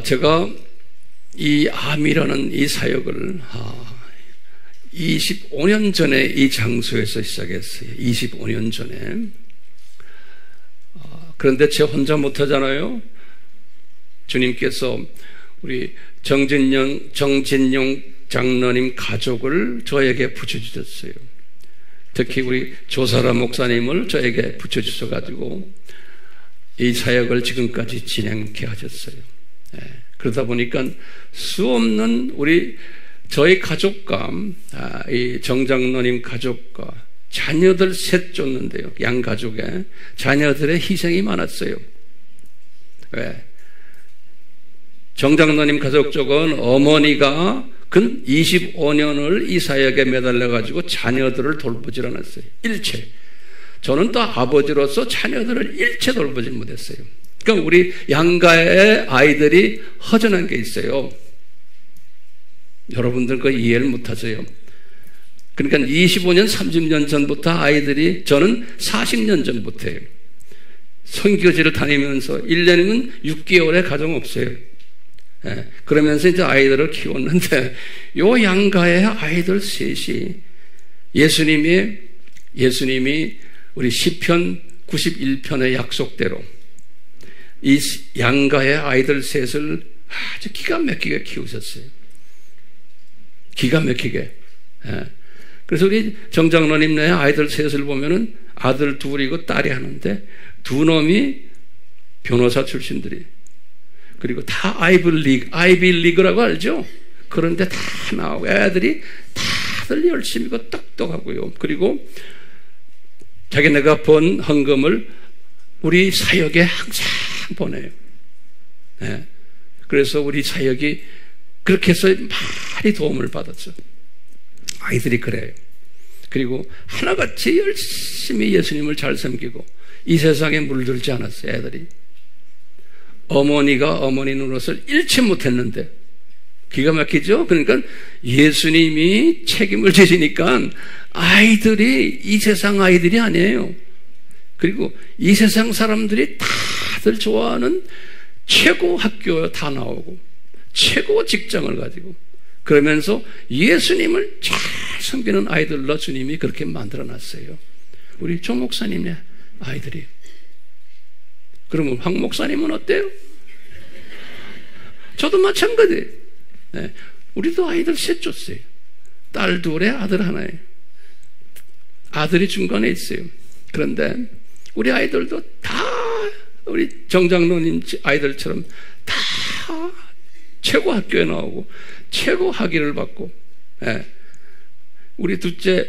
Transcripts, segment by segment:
제가 이 암이라는 이 사역을 25년 전에 이 장소에서 시작했어요. 25년 전에. 그런데 제 혼자 못하잖아요. 주님께서 우리 정진용 장로님 가족을 저에게 붙여주셨어요. 특히 우리 조사라 목사님을 저에게 붙여주셔가지고 이 사역을 지금까지 진행케 하셨어요. 그러다 보니까 수없는 저희 가족과 이 정장로님 가족과 자녀들 셋 쫓는데요. 양가족에 자녀들의 희생이 많았어요. 왜? 정장로님 가족 쪽은 어머니가 근 25년을 이 사역에 매달려가지고 자녀들을 돌보질 않았어요. 일체. 저는 또 아버지로서 자녀들을 일체 돌보지 못했어요. 그러니까 우리 양가의 아이들이 허전한 게 있어요. 여러분들 그 이해를 못하세요. 그러니까 25년, 30년 전부터 아이들이, 저는 40년 전부터예요. 선교지를 다니면서 1년이면 6개월에 가정 없어요. 그러면서 이제 아이들을 키웠는데, 요 양가의 아이들 셋이 예수님이 우리 시편 91편의 약속대로 이 양가의 아이들 셋을 아주 기가 막히게 키우셨어요. 기가 막히게. 그래서 우리 정장로님네 아이들 셋을 보면은 아들 둘이고 딸이 하는데 두 놈이 변호사 출신들이, 그리고 다 아이비리그라고 알죠? 그런데 다 나오고 애들이 다들 열심히고 똑똑하고요. 그리고 자기네가 번 헌금을 우리 사역에 항상 보내요. 그래서 우리 사역이 그렇게 해서 많이 도움을 받았죠. 아이들이 그래요. 그리고 하나같이 열심히 예수님을 잘 섬기고 이 세상에 물들지 않았어요. 애들이. 어머니가 어머니 노릇을 잃지 못했는데 기가 막히죠? 그러니까 예수님이 책임을 지시니까 아이들이 이 세상 아이들이 아니에요. 그리고 이 세상 사람들이 다들 좋아하는 최고 학교에 다 나오고 최고 직장을 가지고 그러면서 예수님을 잘 섬기는 아이들로 주님이 그렇게 만들어놨어요. 우리 조 목사님의 아이들이. 그러면 황 목사님은 어때요? 저도 마찬가지예요. 우리도 아이들 셋 줬어요. 딸 둘에 아들 하나예요. 아들이 중간에 있어요. 그런데 우리 아이들도 다 우리 정장로님 아이들처럼 다 최고 학교에 나오고 최고 학위를 받고, 우리 둘째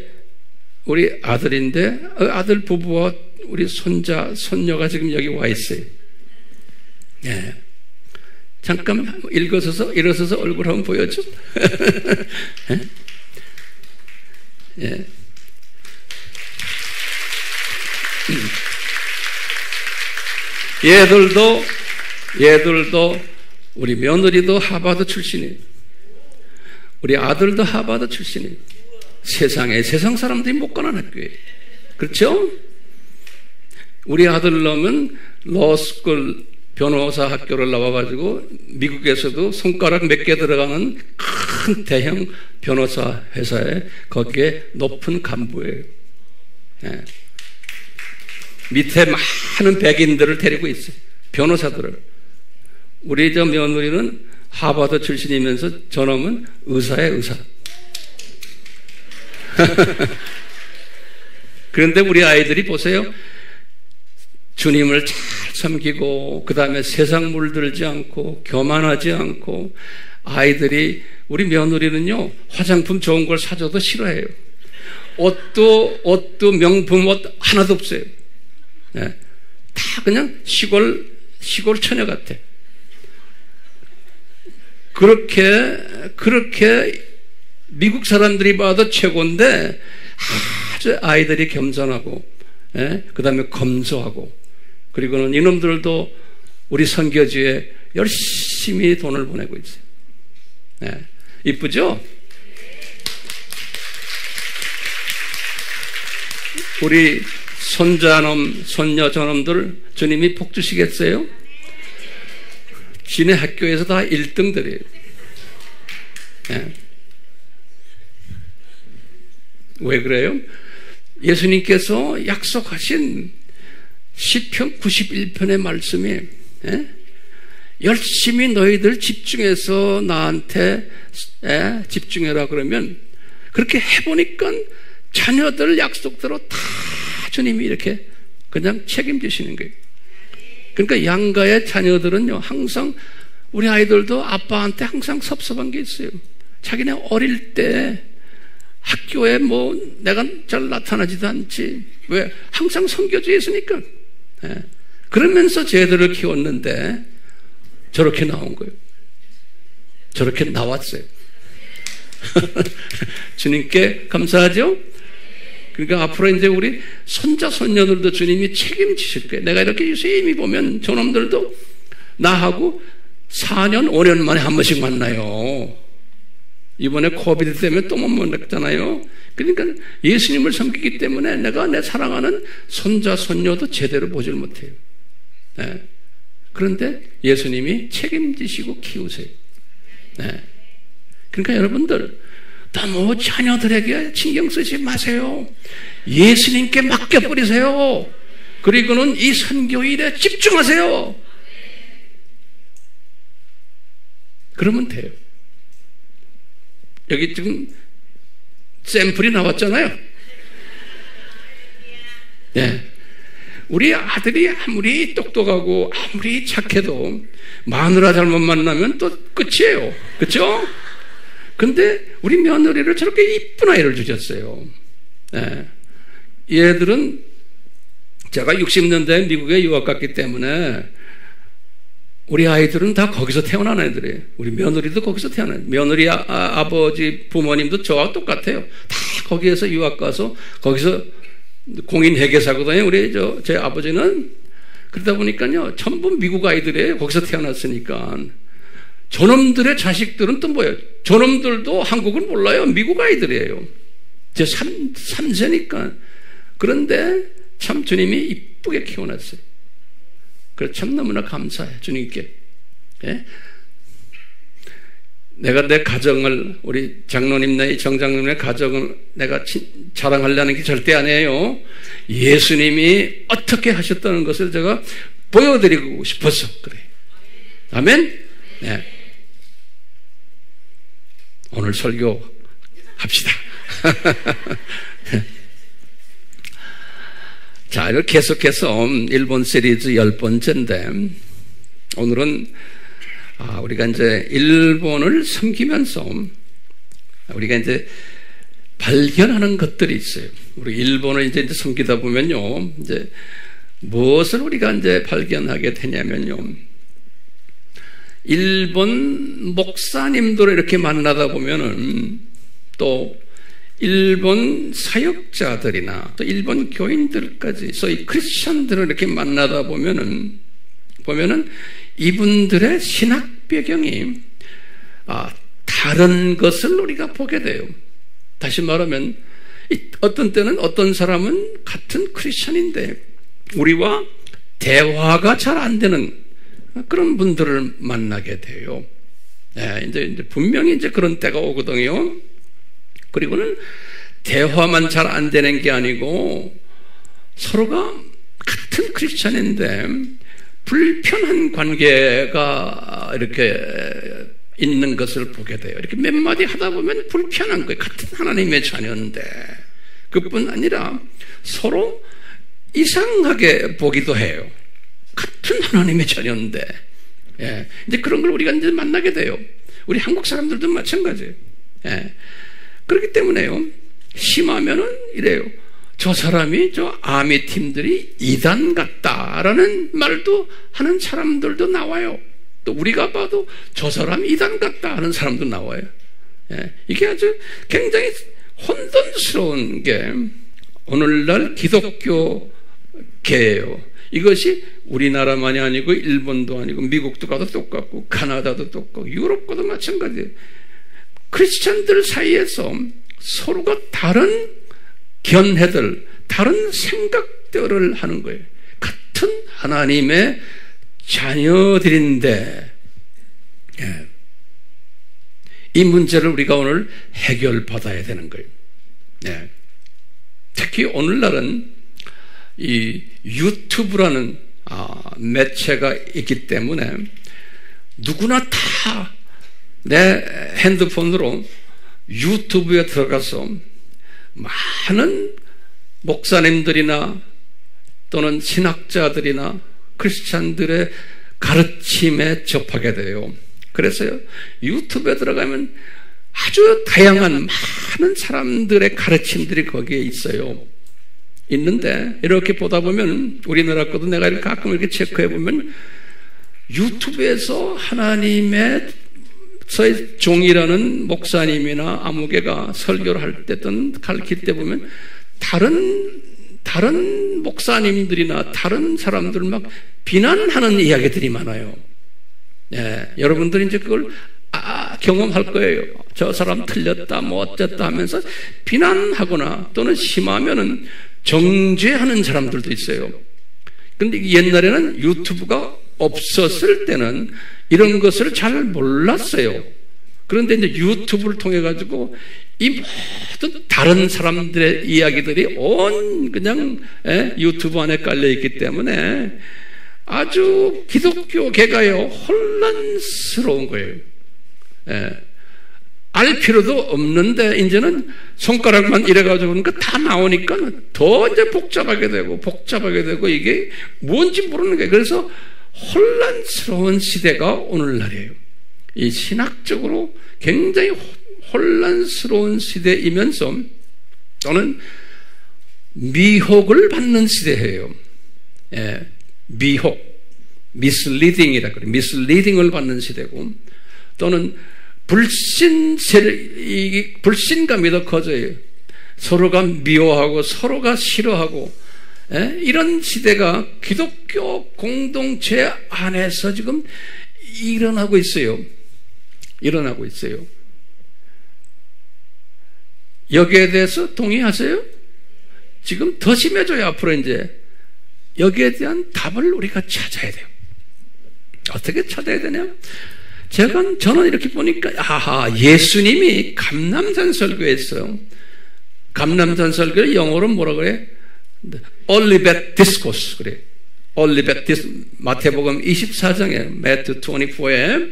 우리 아들인데 아들 부부와 우리 손자 손녀가 지금 여기 와 있어요. 잠깐 일어서서 얼굴 한번 보여줘. 얘들도 우리 며느리도 하버드 출신이에요. 우리 아들도 하버드 출신이에요. 세상 사람들이 못 가는 학교예요. 그렇죠? 우리 아들 놈은 로스쿨 변호사 학교를 나와가지고 미국에서도 손가락 몇 개 들어가는 큰 대형 변호사 회사에 거기에 높은 간부예요. 밑에 많은 백인들을 데리고 있어요. 변호사들을. 우리 저 며느리는 하버드 출신이면서 저놈은 의사의 의사. 그런데 우리 아이들이 보세요. 주님을 잘 섬기고 그 다음에 세상 물들지 않고 교만하지 않고, 아이들이 우리 며느리는요 화장품 좋은 걸 사줘도 싫어해요. 옷도 명품 옷 하나도 없어요. 다 그냥 시골 처녀 같아. 그렇게 미국 사람들이 봐도 최고인데 아주 아이들이 겸손하고, 그 다음에 검소하고, 그리고는 이놈들도 우리 선교지에 열심히 돈을 보내고 있어요. 이쁘죠? 우리 손녀 저놈들 주님이 복 주시겠어요? 지네 학교에서 다 1등들이에요. 예. 왜 그래요? 예수님께서 약속하신 시편 91편의 말씀이, 예? 열심히 너희들 집중해서 나한테 집중해라 그러면 그렇게 해보니까 자녀들 약속대로 다 주님이 이렇게 그냥 책임지시는 거예요. 그러니까 양가의 자녀들은요, 항상 우리 아이들도 아빠한테 항상 섭섭한 게 있어요. 자기네 어릴 때 학교에 뭐 내가 잘 나타나지도 않지. 왜? 항상 섬겨져 있으니까. 예. 그러면서 쟤들을 키웠는데 저렇게 나온 거예요. 저렇게 나왔어요. 주님께 감사하죠? 그러니까 앞으로 이제 우리 손자, 손녀들도 주님이 책임지실 거예요. 내가 이렇게 유심히 보면 저놈들도 나하고 4년, 5년 만에 한 번씩 만나요. 이번에 코비드 때문에 또 못 만났잖아요. 그러니까 예수님을 섬기기 때문에 내가 내 사랑하는 손자, 손녀도 제대로 보질 못해요. 네. 그런데 예수님이 책임지시고 키우세요. 네. 그러니까 여러분들 너무 자녀들에게 신경 쓰지 마세요. 예수님께 맡겨버리세요. 그리고는 이 선교일에 집중하세요. 그러면 돼요. 여기 지금 샘플이 나왔잖아요. 네. 우리 아들이 아무리 똑똑하고 아무리 착해도 마누라 잘못 만나면 또 끝이에요. 그렇죠? 근데 우리 며느리를 저렇게 이쁜 아이를 주셨어요. 네. 얘들은 제가 60년대에 미국에 유학 갔기 때문에 우리 아이들은 다 거기서 태어난 애들이에요. 우리 며느리도 거기서 태어난 애들. 며느리 아버지 부모님도 저와 똑같아요. 다 거기에서 유학 가서 거기서 공인회계사거든요. 우리 제 아버지는. 그러다 보니까요, 전부 미국 아이들이에요. 거기서 태어났으니까. 저놈들의 자식들은 또 뭐예요? 저놈들도 한국을 몰라요. 미국 아이들이에요. 제 3세니까. 그런데 참 주님이 이쁘게 키워놨어요. 그래서 참 너무나 감사해, 주님께. 예? 내가 내 가정을, 우리 장로님, 정장로님의 가정을 내가 자랑하려는 게 절대 아니에요. 예수님이 어떻게 하셨다는 것을 제가 보여드리고 싶어서 그래요. 아멘? 네. 오늘 설교 합시다. 자, 이렇게 계속해서 일본 시리즈 10번째인데, 오늘은 우리가 이제 일본을 섬기면서 우리가 이제 발견하는 것들이 있어요. 우리 일본을 이제 섬기다 보면요, 이제 무엇을 우리가 이제 발견하게 되냐면요, 일본 목사님들을 이렇게 만나다 보면은 또 일본 사역자들이나 또 일본 교인들까지 소위 크리스천들을 이렇게 만나다 보면은 이분들의 신학 배경이 다른 것을 우리가 보게 돼요. 다시 말하면 어떤 때는 어떤 사람은 같은 크리스천인데 우리와 대화가 잘 안 되는 그런 분들을 만나게 돼요. 네, 이제 분명히 이제 그런 때가 오거든요. 그리고는 대화만 잘 안 되는 게 아니고 서로가 같은 크리스천인데 불편한 관계가 이렇게 있는 것을 보게 돼요. 이렇게 몇 마디 하다 보면 불편한 거예요. 같은 하나님의 자녀인데. 그뿐 아니라 서로 이상하게 보기도 해요. 같은 하나님의 자녀인데. 예. 이제 그런 걸 우리가 이제 만나게 돼요. 우리 한국 사람들도 마찬가지예요. 예. 그렇기 때문에요, 심하면은 이래요. 저 사람이, 저 아미 팀들이 이단 같다라는 말도 하는 사람들도 나와요. 또 우리가 봐도 저 사람이 이단 같다 하는 사람도 나와요. 예. 이게 아주 굉장히 혼돈스러운 게 오늘날 기독교계예요. 이것이 우리나라만이 아니고 일본도 아니고 미국도 가도 똑같고 카나다도 똑같고 유럽과도 마찬가지예요. 크리스찬들 사이에서 서로가 다른 견해들, 다른 생각들을 하는 거예요. 같은 하나님의 자녀들인데 예. 이 문제를 우리가 오늘 해결받아야 되는 거예요. 예. 특히 오늘날은 이 유튜브라는 매체가 있기 때문에 누구나 다 내 핸드폰으로 유튜브에 들어가서 많은 목사님들이나 또는 신학자들이나 크리스찬들의 가르침에 접하게 돼요. 그래서요, 유튜브에 들어가면 아주 다양한 많은 사람들의 가르침들이 거기에 있어요. 있는데 이렇게 보다 보면 우리나라 것도 내가 이렇게 가끔 이렇게 체크해 보면 유튜브에서 하나님의 서의 종이라는 목사님이나 아무개가 설교를 할 때든 가르칠 때 보면 다른 목사님들이나 다른 사람들 막 비난하는 이야기들이 많아요. 예, 여러분들이 이제 그걸 경험할 거예요. 저 사람 틀렸다, 뭐 어쨌다 하면서 비난하거나 또는 심하면은 정죄하는 사람들도 있어요. 근데 옛날에는 유튜브가 없었을 때는 이런 것을 잘 몰랐어요. 그런데 이제 유튜브를 통해 가지고 이 모든 다른 사람들의 이야기들이 그냥 유튜브 안에 깔려 있기 때문에 아주 기독교계가요 혼란스러운 거예요. 알 필요도 없는데 이제는 손가락만 이래가지고 그러니까 다 나오니까 더 이제 복잡하게 되고 이게 뭔지 모르는 거예요. 그래서 혼란스러운 시대가 오늘날이에요. 이 신학적으로 굉장히 혼란스러운 시대이면서 또는 미혹을 받는 시대예요. 미혹, misleading이라 그래요. misleading을 받는 시대고 또는 불신감이 더 커져요. 서로가 미워하고 서로가 싫어하고 이런 시대가 기독교 공동체 안에서 지금 일어나고 있어요. 여기에 대해서 동의하세요? 지금 더 심해져요. 앞으로 이제 여기에 대한 답을 우리가 찾아야 돼요. 어떻게 찾아야 되냐? 저는 이렇게 보니까 예수님이 감람산 설교했어요. 감람산 설교를 영어로 뭐라 그래? Olivet Discourse 그래. Olivet Discourse. 마태복음 24장에 Matthew 24에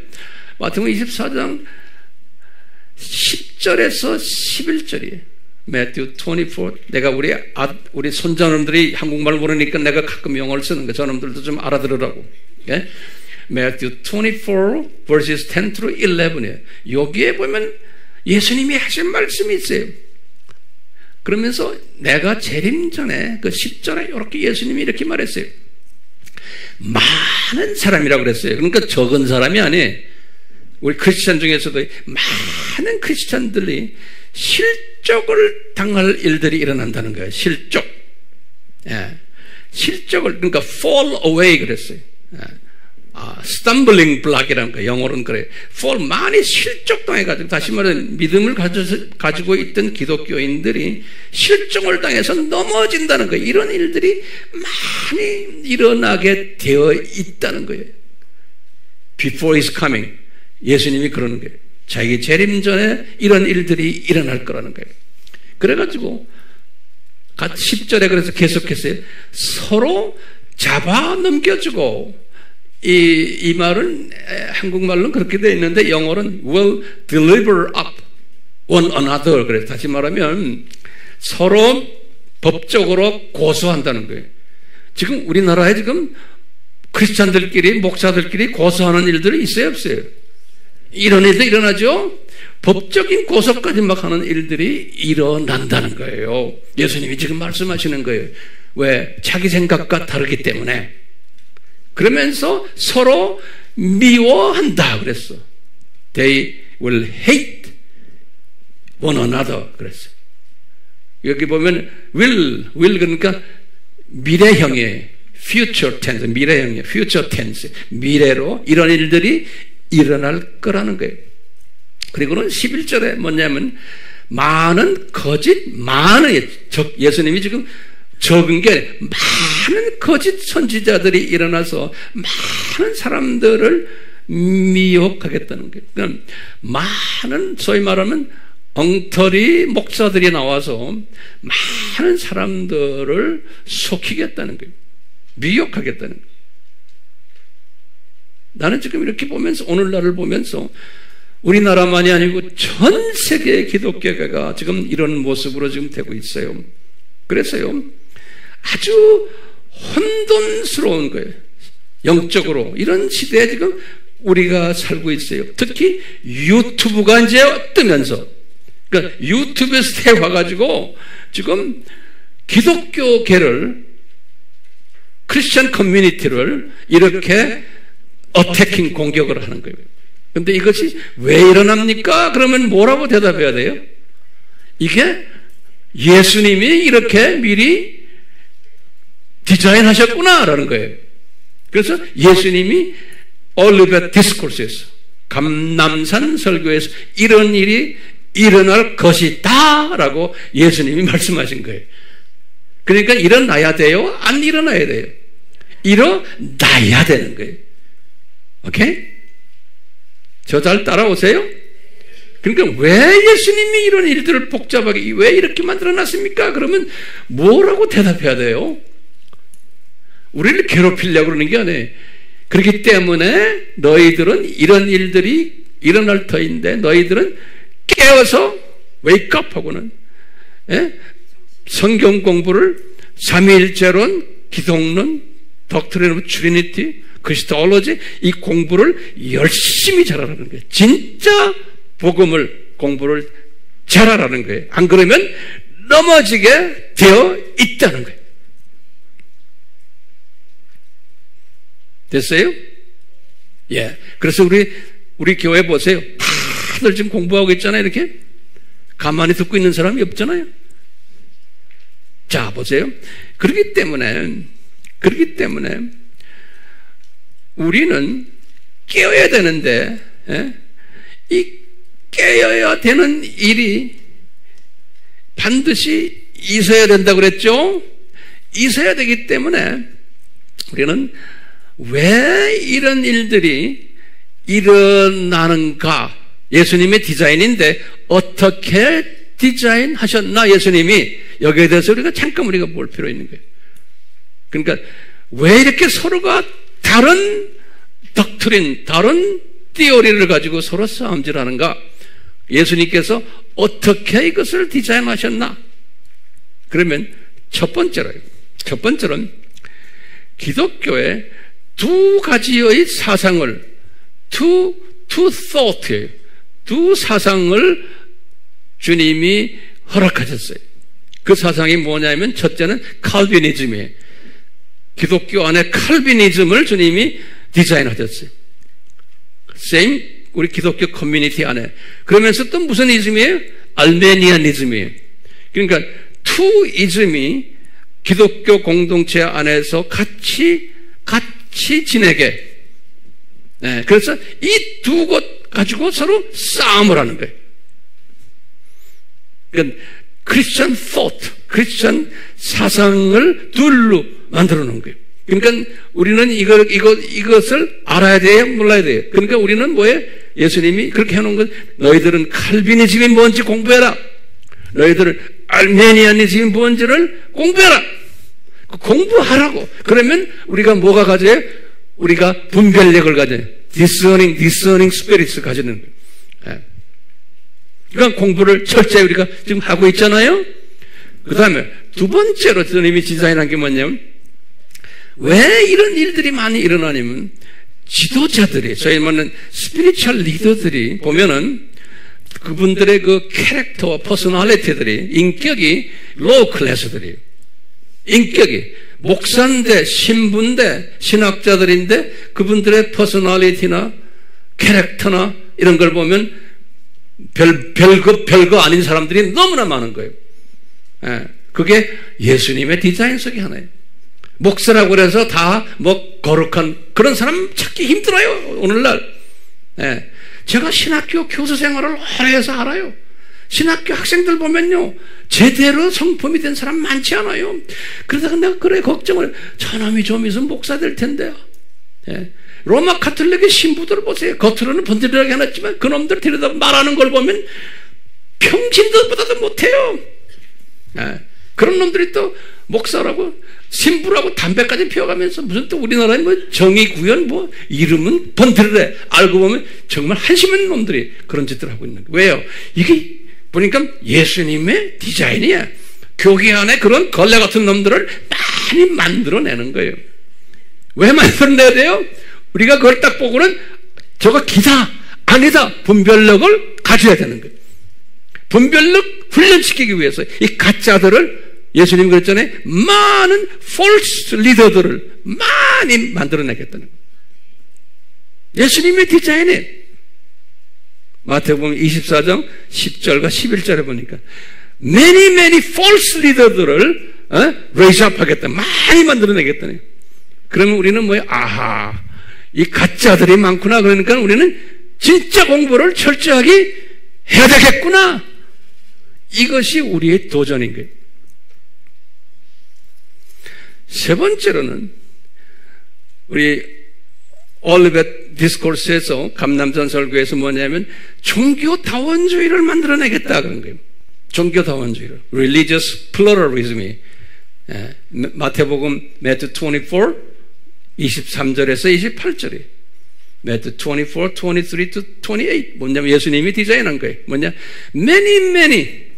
마태복음 24장 10절에서 11절이에요. Matthew 24. 내가 우리 손자놈들이 한국말 모르니까 내가 가끔 영어를 쓰는 거. 저놈들도 좀 알아들으라고. 예? Matthew 24 verses 10 through 11이에요. 여기에 보면 예수님이 하신 말씀이 있어요. 그러면서 내가 재림 전에 그 10절에 이렇게 예수님이 이렇게 말했어요. 많은 사람이라고 그랬어요. 그러니까 적은 사람이 아니에요. 우리 크리스찬 중에서도 많은 크리스찬들이 실족을 당할 일들이 일어난다는 거예요. 실족. 실족을, 그러니까 fall away 그랬어요. stumbling block이라는 거예요. 영어로는 그래요. fall, 많이 실족당해가지고, 다시 말하면 믿음을 가지고 있던 기독교인들이 실종을 당해서 넘어진다는 거예요. 이런 일들이 많이 일어나게 되어 있다는 거예요. Before his coming. 예수님이 그러는 거예요. 자기 재림 전에 이런 일들이 일어날 거라는 거예요. 그래가지고 10절에 그래서 계속했어요. 서로 잡아 넘겨주고, 이 말은 한국말로는 그렇게 되어 있는데 영어로는 will deliver up one another. 그래서 다시 말하면 서로 법적으로 고소한다는 거예요. 지금 우리나라에 지금 크리스찬들끼리 목사들끼리 고소하는 일들이 있어요, 없어요? 이런 일도 일어나죠. 법적인 고소까지 막 하는 일들이 일어난다는 거예요. 예수님이 지금 말씀하시는 거예요. 왜? 자기 생각과 다르기 때문에. 그러면서 서로 미워한다 그랬어. They will hate one another 그랬어. 여기 보면 will 그러니까 미래형이에요. future tense, 미래형이에요. future tense, 미래로 이런 일들이 일어날 거라는 거예요. 그리고는 11절에 뭐냐면 많은 예수님이 지금 적은 게 많은 거짓 선지자들이 일어나서 많은 사람들을 미혹하겠다는 거예요. 그러니까 많은 소위 말하면 엉터리 목사들이 나와서 많은 사람들을 속이겠다는 거예요. 미혹하겠다는 거예요. 나는 지금 이렇게 보면서, 오늘날을 보면서 우리나라만이 아니고 전 세계의 기독교가 지금 이런 모습으로 지금 되고 있어요. 그래서요, 아주 혼돈스러운 거예요. 영적으로. 이런 시대에 지금 우리가 살고 있어요. 특히 유튜브가 이제 뜨면서, 그러니까 유튜브에서 태워가지고 지금 기독교계를, 크리스천 커뮤니티를 이렇게 어태킹, 공격을 하는 거예요. 근데 이것이 왜 일어납니까? 그러면 뭐라고 대답해야 돼요? 이게 예수님이 이렇게 미리 디자인하셨구나라는 거예요. 그래서 예수님이 올리벳 디스코스에서, 감람산 설교에서 이런 일이 일어날 것이다 라고 예수님이 말씀하신 거예요. 그러니까 일어나야 돼요? 안 일어나야 돼요? 일어나야 되는 거예요. 오케이? 저 잘 따라오세요? 그러니까 왜 예수님이 이런 일들을 복잡하게 왜 이렇게 만들어놨습니까? 그러면 뭐라고 대답해야 돼요? 우리를 괴롭히려고 그러는 게 아니에요. 그렇기 때문에 너희들은 이런 일들이 일어날 터인데 너희들은 깨어서 웨이크업하고는 성경 공부를 삼위일체론, 기독론, doctrine of Trinity, 크리스토올로지, 이 공부를 열심히 잘하라는 거예요. 진짜 복음을 공부를 잘하라는 거예요. 안 그러면 넘어지게 되어 있다는 거예요. 됐어요? 예. 그래서 우리 교회 보세요. 다들 지금 공부하고 있잖아요. 이렇게 가만히 듣고 있는 사람이 없잖아요. 자, 보세요. 그렇기 때문에 우리는 깨어야 되는데, 이 깨어야 되는 일이 반드시 있어야 된다고 그랬죠? 있어야 되기 때문에 우리는 왜 이런 일들이 일어나는가? 예수님의 디자인인데 어떻게 디자인하셨나? 예수님이 여기에 대해서 잠깐 우리가 볼 필요 있는 거예요. 그러니까 왜 이렇게 서로가 다른 덕트린, 다른 티오리를 가지고 서로 싸움질하는가? 예수님께서 어떻게 이것을 디자인하셨나? 그러면 첫 번째로는 기독교의 두 가지의 사상을, two thought예요. 두 사상을 주님이 허락하셨어요. 그 사상이 뭐냐면 첫째는 칼비니즘이에요. 기독교 안에 칼비니즘을 주님이 디자인하셨어요. same 우리 기독교 커뮤니티 안에. 그러면서 또 무슨 이즘이에요? 알메니아니즘이에요. 그러니까 투이즘이 기독교 공동체 안에서 같이 지내게. 네, 그래서 이 두 것 가지고 서로 싸움을 하는 거예요. 그러니까 크리스천 thought, 크리스천 사상을 둘로 만들어 놓은 거예요. 그러니까 우리는 이것을 알아야 돼요? 몰라야 돼요? 그러니까 우리는 뭐예요? 예수님이 그렇게 해놓은 건 너희들은 칼비니즘이 뭔지 공부해라. 너희들은 알메니아니즘이 뭔지를 공부해라. 공부하라고. 그러면 우리가 뭐가 가져요? 우리가 분별력을 가져요. discerning spirits 가지는 거예요. 그러니까 공부를 철저히 우리가 지금 하고 있잖아요. 그 다음에 두 번째로 주님이 디자인한 게 뭐냐면, 왜 이런 일들이 많이 일어나냐면 지도자들이, 저희 말하는 스피리추얼 리더들이 보면은 그분들의 그 캐릭터와 퍼스널리티들이, 인격이 로우 클래스들이에요. 인격이 목사인데 신부인데 신학자들인데 그분들의 퍼스널리티나 캐릭터나 이런 걸 보면 별거 아닌 사람들이 너무나 많은 거예요. 예, 그게 예수님의 디자인 속의 하나예요. 목사라고 해서 다 뭐 거룩한 그런 사람 찾기 힘들어요, 오늘날. 예, 제가 신학교 교수 생활을 오래 해서 알아요. 신학교 학생들 보면요, 제대로 성품이 된 사람 많지 않아요. 그러다가 내가 그래 걱정을, 저놈이 좀 있으면 목사 될 텐데. 예. 로마 가톨릭의 신부들을 보세요. 겉으로는 번들하게 해놨지만 그놈들 데려다 말하는 걸 보면 평신도보다도 못해요. 예. 그런 놈들이 또 목사라고 신부라고 담배까지 피워가면서 무슨 또 우리나라에 뭐 정의구현 뭐 이름은 번들래 알고 보면 정말 한심한 놈들이 그런 짓들 하고 있는 거예요. 왜요? 이게 보니까 예수님의 디자인이야. 교회 안에 그런 걸레 같은 놈들을 많이 만들어내는 거예요. 왜 만들어내야 돼요? 우리가 그걸 딱 보고는 저거 기다 아니다 분별력을 가져야 되는 거예요. 분별력 훈련시키기 위해서 이 가짜들을 예수님 그랬잖아요. 많은 false 리더들을 많이 만들어내겠다는 거예요. 예수님의 디자인이 마태복음 24장 10절과 11절에 보니까 many false 리더들을 raise up 하겠다. 많이 만들어내겠다는 거예요. 그러면 우리는 뭐예요? 아하, 이 가짜들이 많구나. 그러니까 우리는 진짜 공부를 철저하게 해야 되겠구나. 이것이 우리의 도전인 거예요. 세 번째로는 우리 올리벳 디스코스에서 감남산 설교에서 뭐냐면 종교다원주의를 만들어내겠다 그런 거예요. 종교다원주의를 religious pluralism이 마태복음 Matthew 24 23절에서 28절이에요. Matthew 24, 23 to 28 뭐냐면 예수님이 디자인한 거예요. 뭐냐 many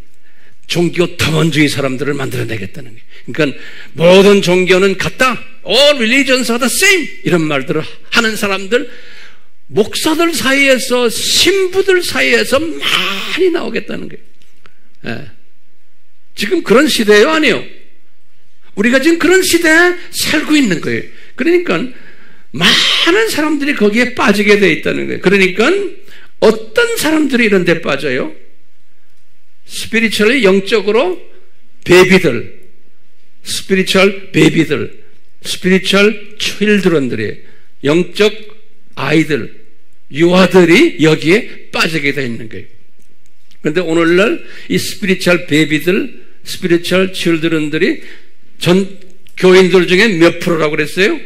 종교다원주의 사람들을 만들어내겠다는 거예요. 그러니까 모든 종교는 같다. All religions are the same. 이런 말들을 하는 사람들 목사들 사이에서 신부들 사이에서 많이 나오겠다는 거예요. 예. 지금 그런 시대예요? 아니요. 우리가 지금 그런 시대에 살고 있는 거예요. 그러니까 많은 사람들이 거기에 빠지게 되어 있다는 거예요. 그러니까 어떤 사람들이 이런 데 빠져요? 스피리추얼리 영적으로 베비들, 스피리추얼 베비들, 스피리추얼 칠드런들이 영적 아이들, 유아들이 여기에 빠지게 되어 있는 거예요. 그런데 오늘날 이 스피리추얼 베비들, 스피리추얼 칠드런들이 전 교인들 중에 몇 프로라고 그랬어요?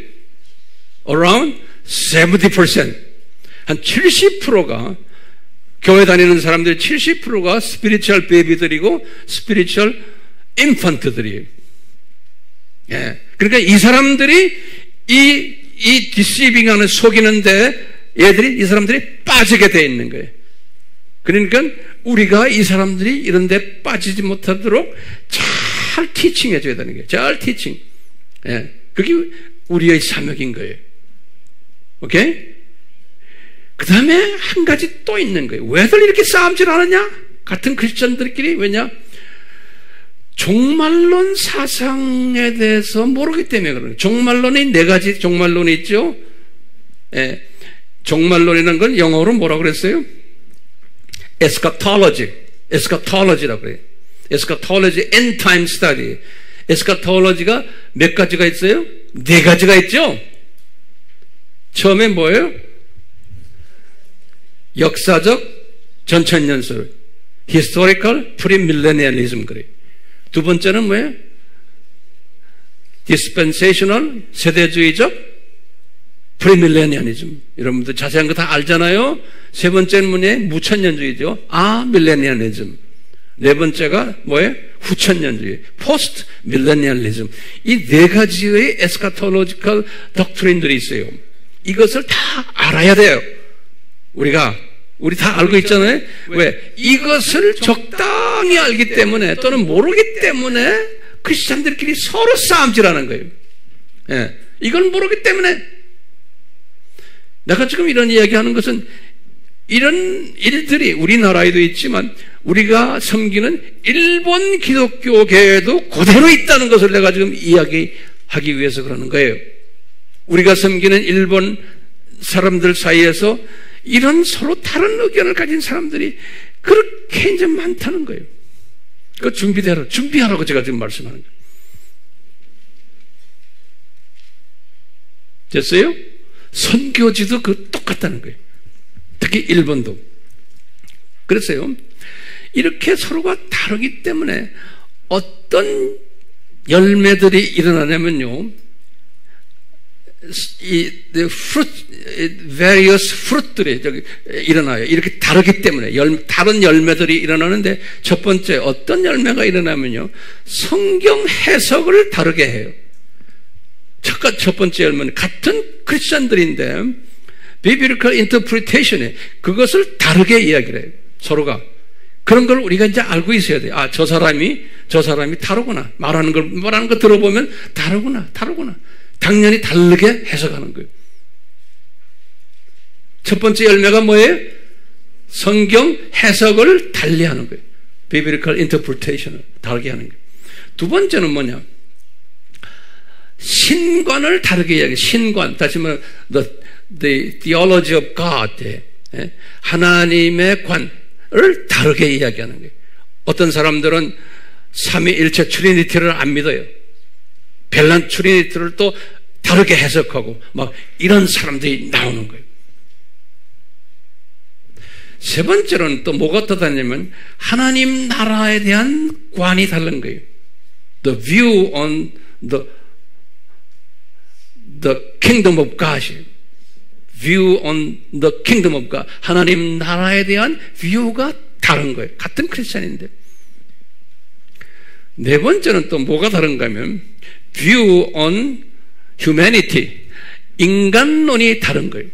Around 70%. 한 70%가 교회 다니는 사람들 70%가 스피리추얼 베이비들이고 스피리추얼 인펀트들이에요. 예. 그러니까 이 사람들이 이 디시빙하는 속이는데 이 사람들이 빠지게 돼 있는 거예요. 그러니까 우리가 이 사람들이 이런 데 빠지지 못하도록 잘 티칭해 줘야 되는 거예요. 잘 티칭. 예. 그게 우리의 사명인 거예요. 오케이? 그 다음에 한 가지 또 있는 거예요. 왜들 이렇게 싸움질 하느냐? 같은 크리스천들끼리. 왜냐? 종말론 사상에 대해서 모르기 때문에 그러는 거예요. 종말론이 네 가지 종말론이 있죠. 예. 종말론이라는 건 영어로 뭐라고 그랬어요? 에스카톨로지라고 그래요. 에스카톨로지, end time study. 에스카톨로지가 몇 가지가 있어요? 네 가지가 있죠? 처음에 뭐예요? 역사적 전천년설, historical premillennialism 그래요. 두 번째는 뭐예요? dispensational 세대주의적 premillennialism. 여러분들 자세한 거 다 알잖아요. 세 번째는 뭐예요? 무천년주의죠. millennialism. 네 번째가 뭐예요? 후천년주의, post millennialism. 이 네 가지의 에스카톨로지컬 덕트린들이 있어요. 이것을 다 알아야 돼요. 우리 다 알고 있잖아요. 왜? 이것을 적당히 알기 때문에 또는 모르기 때문에 크리스찬들끼리 서로 싸움질하는 거예요. 예. 이걸 모르기 때문에 내가 지금 이런 이야기하는 것은 이런 일들이 우리나라에도 있지만 우리가 섬기는 일본 기독교계에도 그대로 있다는 것을 내가 지금 이야기하기 위해서 그러는 거예요. 우리가 섬기는 일본 사람들 사이에서 이런 서로 다른 의견을 가진 사람들이 그렇게 이제 많다는 거예요. 그 준비하라고 제가 지금 말씀하는 거예요. 됐어요? 선교지도 똑같다는 거예요. 특히 일본도. 그랬어요. 이렇게 서로가 다르기 때문에 어떤 열매들이 일어나냐면요. the fruit, various fruit들이 저기 일어나요. 이렇게 다르기 때문에 다른 열매들이 일어나는데 첫 번째 어떤 열매가 일어나면요, 성경 해석을 다르게 해요. 첫 번째 열매는 같은 크리스천들인데 biblical interpretation에 그것을 다르게 이야기를 해요. 서로가. 그런 걸 우리가 이제 알고 있어야 돼요. 아, 저 사람이 다르구나. 말하는 거 들어보면 다르구나. 당연히 다르게 해석하는 거예요. 첫 번째 열매가 뭐예요? 성경 해석을 달리하는 거예요. biblical interpretation을 다르게 하는 거예요. 두 번째는 뭐냐? 신관을 다르게 이야기해요. 신관. 다시 말하면 the theology of God. 하나님의 관을 다르게 이야기하는 거예요. 어떤 사람들은 삼위일체 트리니티를 안 믿어요. 벨란 트리니티를 또 다르게 해석하고 막 이런 사람들이 나오는 거예요. 세 번째로는 또 뭐가 떠다냐면 하나님 나라에 대한 관이 다른 거예요. The view on the kingdom of God. view on the kingdom of God. 하나님 나라에 대한 뷰가 다른 거예요. 같은 크리스찬인데. 네 번째는 또 뭐가 다른가 하면 view on humanity. 인간론이 다른 거예요.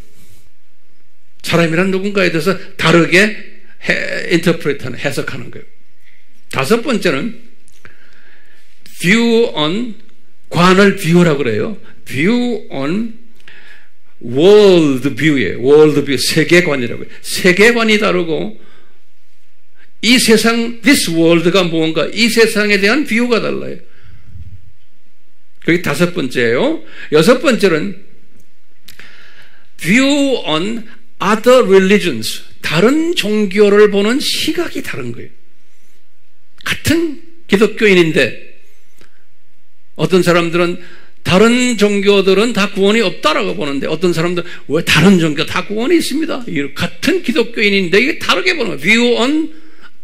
사람이란 누군가에 대해서 다르게 인터프레트하는, 해석하는 거예요. 다섯 번째는 view on, 관을 view라고 그래요. view on world view예요. world view, 세계관이라고 해요. 세계관이 다르고 이 세상, this world가 뭔가, 이 세상에 대한 뷰가 달라요. 그게 다섯 번째예요. 여섯 번째는 view on other religions. 다른 종교를 보는 시각이 다른 거예요. 같은 기독교인인데 어떤 사람들은 다른 종교들은 다 구원이 없다라고 보는데 어떤 사람들은 왜 다른 종교 다 구원이 있습니다. 같은 기독교인인데 이게 다르게 보는 거예요. view on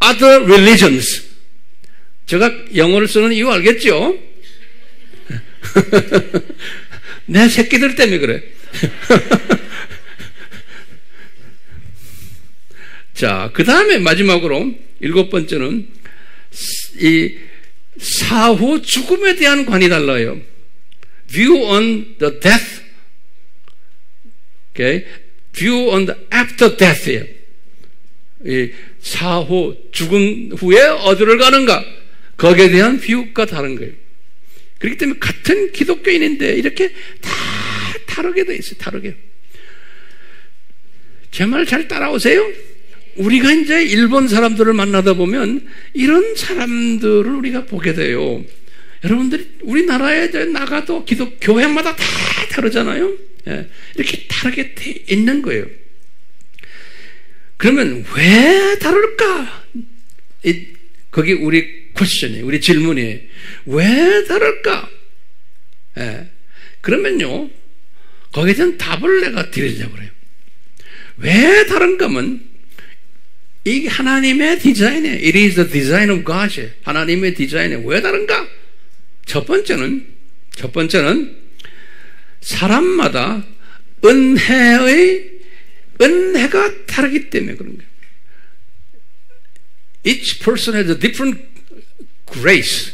other religions. 제가 영어를 쓰는 이유 알겠죠? 내 새끼들 때문에 그래. 자, 그 다음에 마지막으로 일곱 번째는 이 사후 죽음에 대한 관이 달라요. View on the death. Okay? View on the after death예요. 이 사후 죽음 후에 어디를 가는가? 거기에 대한 뷰가 다른 거예요. 그렇기 때문에 같은 기독교인인데 이렇게 다 다르게 돼 있어요. 다르게. 제 말 잘 따라오세요? 우리가 이제 일본 사람들을 만나다 보면 이런 사람들을 우리가 보게 돼요. 여러분들이 우리나라에 나가도 교회마다 다 다르잖아요. 이렇게 다르게 돼 있는 거예요. 그러면 왜 다를까? 거기 우리 퀘스천이, 우리 질문이 왜 다를까? 그러면요, 거기에 대한 답을 내가 드리려고 그래요. 왜 다른가 하면 이게 하나님의 디자인이에요. It is the design of God. 하나님의 디자인이 왜 다른가? 첫 번째는 사람마다 은혜가 다르기 때문에 그런 거예요. Each person has a different grace.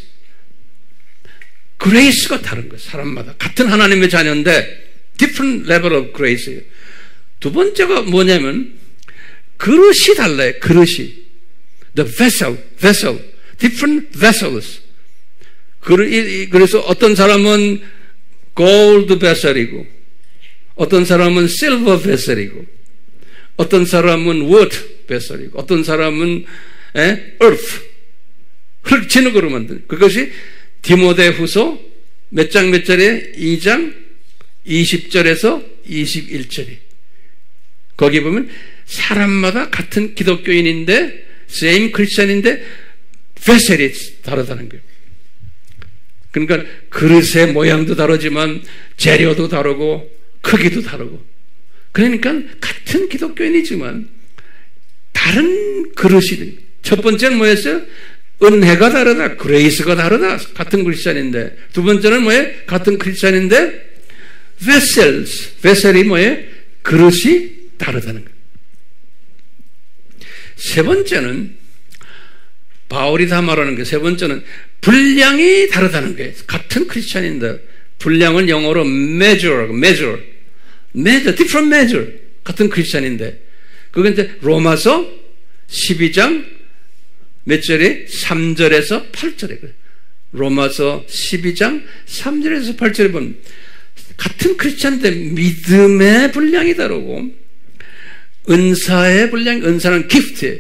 grace가 다른 거예요. 사람마다. 같은 하나님의 자녀인데 different level of grace예요. 두 번째가 뭐냐면 그릇이 달라요. 그릇이. The vessel. different vessels. 그래서 어떤 사람은 gold vessel이고 어떤 사람은 silver vessel이고 어떤 사람은 wood vessel이고 어떤 사람은 earth. 흙진흙으로 만든. 그것이 디모데후서 몇 장 몇 절에 2장 20절에서 21절이. 거기 보면 사람마다 같은 기독교인인데 same 크리스천인데 vessel이 다르다는 거예요. 그러니까 그릇의 모양도 다르지만 재료도 다르고 크기도 다르고 그러니까 같은 기독교인이지만 다른 그릇이. 첫 번째는 뭐였어요? 은혜가 다르다. 그레이스가 다르다. 같은 크리스천인데. 두 번째는 뭐예요? 같은 크리스천인데 베셀이 뭐예요? 그릇이 다르다는 거예요. 세 번째는 바울이 다 말하는 게 세 번째는 분량이 다르다는 거예요. 같은 크리스찬인데 분량을 영어로 measure, different measure. 같은 크리스찬인데 그건 이제 로마서 12장 몇 절에? 3절에서 8절에 그래요. 로마서 12장 3절에서 8절에 보면 같은 크리스찬인데 믿음의 분량이 다르고 은사의 분량, 은사는 gift,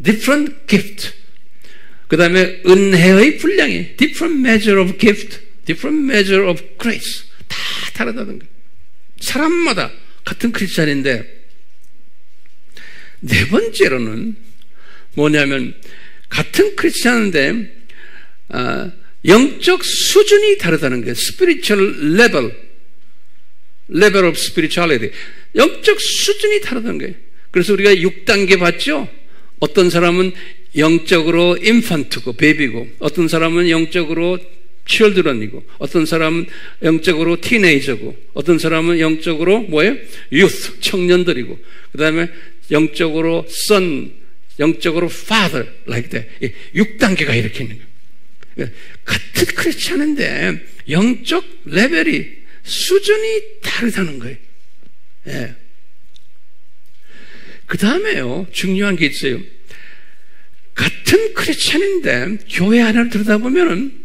different gift. 그 다음에 은혜의 분량이 different measure of gift, different measure of grace. 다 다르다는 거예요. 사람마다 같은 크리스찬인데 네 번째로는 뭐냐면 같은 크리스찬인데 영적 수준이 다르다는 거예요. spiritual level of spirituality. 영적 수준이 다르다는 거예요. 그래서 우리가 6단계 봤죠? 어떤 사람은 영적으로 인fan트고 베이비고 어떤 사람은 영적으로 children이고 어떤 사람은 영적으로 티네이저고 어떤 사람은 영적으로 뭐예요? youth, 청년들이고 그 다음에 영적으로 son, 영적으로 father like that. 6단계가 이렇게 있는 거예요. 같은 크리스찬인데 영적 레벨이 수준이 다르다는 거예요. 예. 그 다음에요 중요한 게 있어요. 같은 크리스찬인데 교회 안을 들여다보면은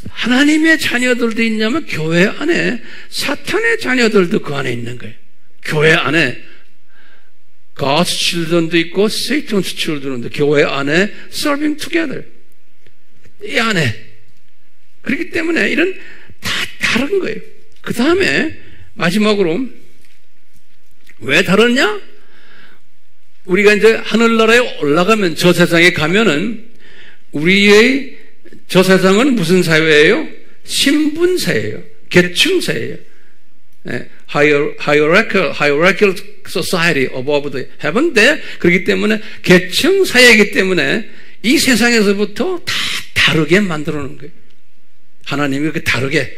하나님의 자녀들도 있냐면 교회 안에 사탄의 자녀들도 그 안에 있는 거예요. 교회 안에 God's children도 있고 Satan's children도 교회 안에 serving together 이 안에 그렇기 때문에 이런 다 다른 거예요. 그 다음에 마지막으로 왜 다르냐? 우리가 이제 하늘나라에 올라가면 저 세상에 가면은 우리의 저 세상은 무슨 사회예요? 신분사회예요. 계층사회예요. hierarchical society above the heaven. 그렇기 때문에 계층사회이기 때문에 이 세상에서부터 다 다르게 만들어 놓은 거예요. 하나님이 그렇게 다르게.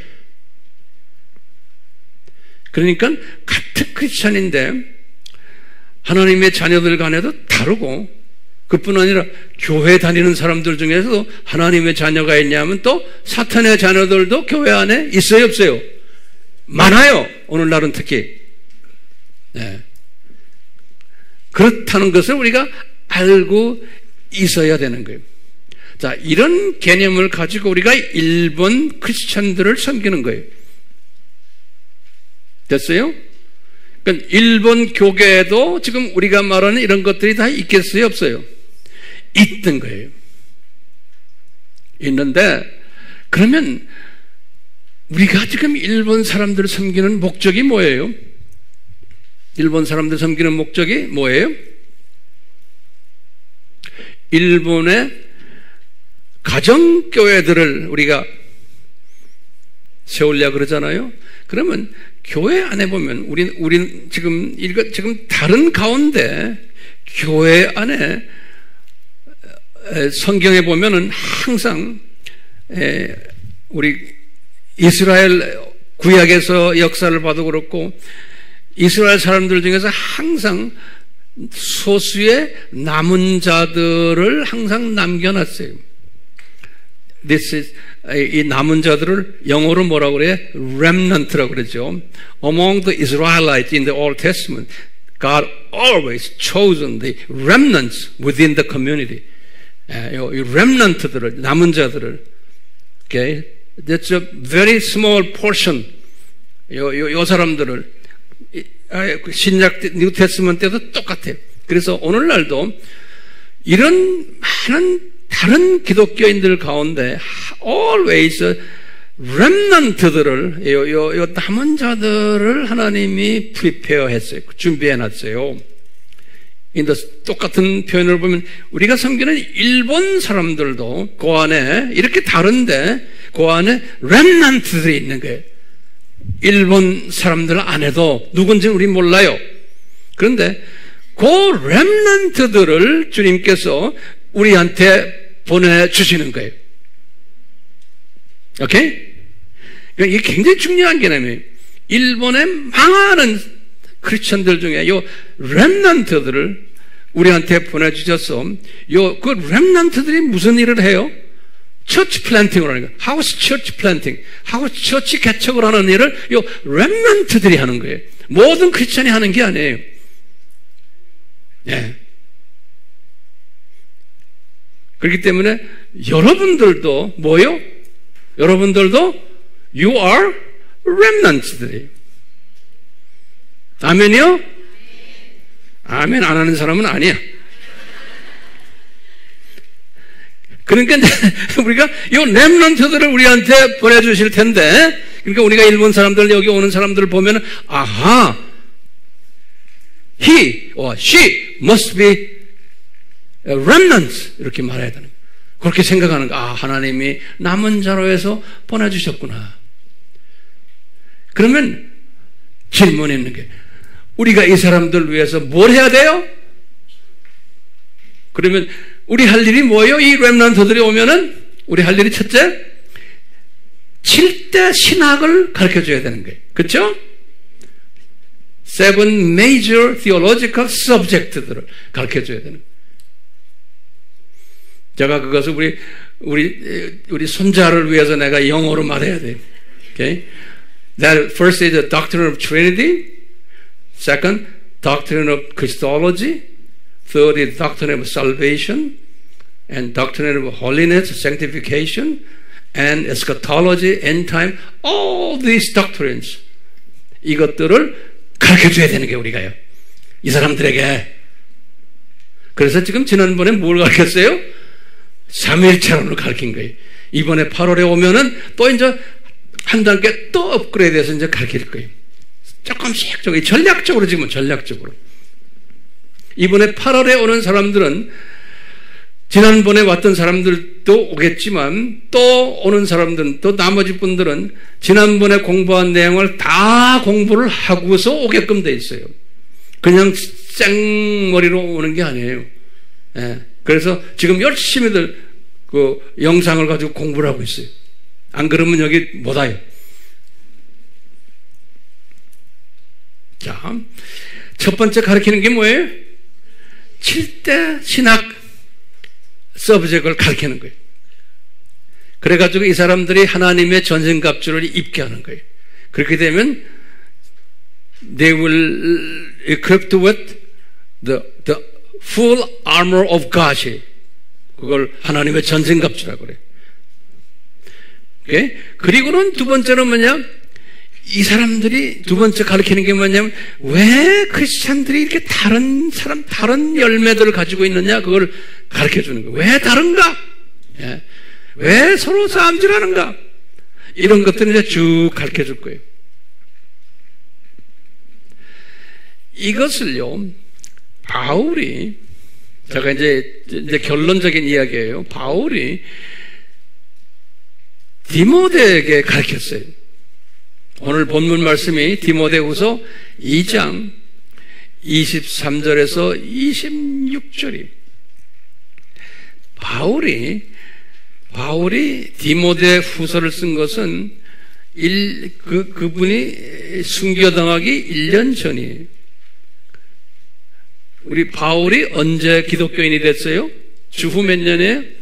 그러니까 같은 크리스찬인데 하나님의 자녀들 간에도 다르고 그뿐 아니라 교회 다니는 사람들 중에서도 하나님의 자녀가 있냐면 또 사탄의 자녀들도 교회 안에 있어요 없어요? 많아요. 오늘날은 특히. 네. 그렇다는 것을 우리가 알고 있어야 되는 거예요. 자, 이런 개념을 가지고 우리가 일본 크리스찬들을 섬기는 거예요. 됐어요? 그러니까 일본 교계에도 지금 우리가 말하는 이런 것들이 다 있겠어요 없어요? 있던 거예요. 있는데 그러면 우리가 지금 일본 사람들을 섬기는 목적이 뭐예요? 일본 사람들 섬기는 목적이 뭐예요? 일본의 가정교회들을 우리가 세우려고 그러잖아요. 그러면 교회 안에 보면 우린 지금 다른 가운데 교회 안에 성경에 보면은 항상 우리 이스라엘 구약에서 역사를 봐도 그렇고 이스라엘 사람들 중에서 항상 소수의 남은 자들을 항상 남겨놨어요. 이 남은 자들을 영어로 뭐라고 그래요? remnant라고 그러죠. Among the Israelites in the Old Testament, God always chosen the remnants within the community. 이 remnant들을, 남은 자들을. Okay? That's a very small portion. 요 사람들을. 신약, 뉴 테스먼트 때도 똑같아요. 그래서 오늘날도 이런 많은 다른 기독교인들 가운데 always remnant들을 요 남은 자들을 하나님이 prepare 했어요. 준비해 놨어요. 똑같은 표현을 보면 우리가 섬기는 일본 사람들도 그 안에 이렇게 다른데 그 안에 remnant들이 있는 거예요. 일본 사람들 안에도 누군지는 우리 몰라요. 그런데 그 remnant들을 주님께서 우리한테 보내주시는 거예요. 오케이? 이게 굉장히 중요한 개념이에요. 일본의 많은 크리스천들 중에 요 렘넌트들을 우리한테 보내주셔서 그 렘넌트들이 무슨 일을 해요? 처치 플랜팅을 하는 거예요. 하우스 처치 플랜팅, 하우스 처치 개척을 하는 일을 요 렘넌트들이 하는 거예요. 모든 크리스천이 하는 게 아니에요. 예. 그렇기 때문에 여러분들도 뭐요? 여러분들도 you are remnants들이에요. 아멘이요? 아멘 안 하는 사람은 아니야. 그러니까 우리가 이 렘넌트들을 우리한테 보내주실 텐데, 그러니까 우리가 일본 사람들, 여기 오는 사람들을 보면 아하, he or she must be a remnant 이렇게 말해야 되는 거예요. 그렇게 생각하는 거. 아, 하나님이 남은 자로 해서 보내주셨구나. 그러면 질문이 있는 게, 우리가 이 사람들 위해서 뭘 해야 돼요? 그러면 우리 할 일이 뭐예요? 이 렘넌트들이 오면은 우리 할 일이 첫째, 7대 신학을 가르쳐줘야 되는 거예요. 그렇죠? 7 major theological subject들을 가르쳐줘야 되는 거예요. 제가 그것을 우리 손자를 위해서 내가 영어로 말해야 돼요. Okay? That first is the doctrine of Trinity. Second, doctrine of Christology. Third is doctrine of salvation. And doctrine of holiness, sanctification. And eschatology, end time. All these doctrines. 이것들을 가르쳐줘야 되는 게 우리가요. 이 사람들에게. 그래서 지금 지난번에 뭘 가르쳤어요? 삼위일체론을 가르친 거예요. 이번에 8월에 오면은 또 이제 한 단계 또 업그레이드해서 이제 가르칠 거예요. 조금씩, 전략적으로 지금 전략적으로. 이번에 8월에 오는 사람들은 지난번에 왔던 사람들도 오겠지만 또 오는 사람들은, 또 나머지 분들은 지난번에 공부한 내용을 다 공부를 하고서 오게끔 돼 있어요. 그냥 생머리로 오는 게 아니에요. 예. 그래서 지금 열심히들 그 영상을 가지고 공부를 하고 있어요. 안 그러면 여기 못 와요. 자, 첫 번째 가르치는 게 뭐예요? 7대 신학 서브젝트를 가르치는 거예요. 그래가지고 이 사람들이 하나님의 전생갑주를 입게 하는 거예요. 그렇게 되면 they will equipped with the full armor of God. 그걸 하나님의 전생갑주라고 그래요. 오케이? 그리고는 두 번째는 뭐냐? 이 사람들이 두 번째 가르치는 게 뭐냐면, 왜 크리스찬들이 이렇게 다른 열매들을 가지고 있느냐? 그걸 가르쳐 주는 거예요. 왜 다른가? 예. 왜 서로 싸움질하는가? 이런 것들을 이제 쭉 가르쳐 줄 거예요. 이것을요, 바울이, 제가 이제 결론적인 이야기예요. 바울이 디모데에게 가르쳤어요. 오늘 본문 말씀이 디모데후서 2장 23절에서 26절이 바울이 디모데 후서를 쓴 것은 그분이 순교당하기 1년 전이에요. 우리 바울이 언제 기독교인이 됐어요? 주후 몇 년에?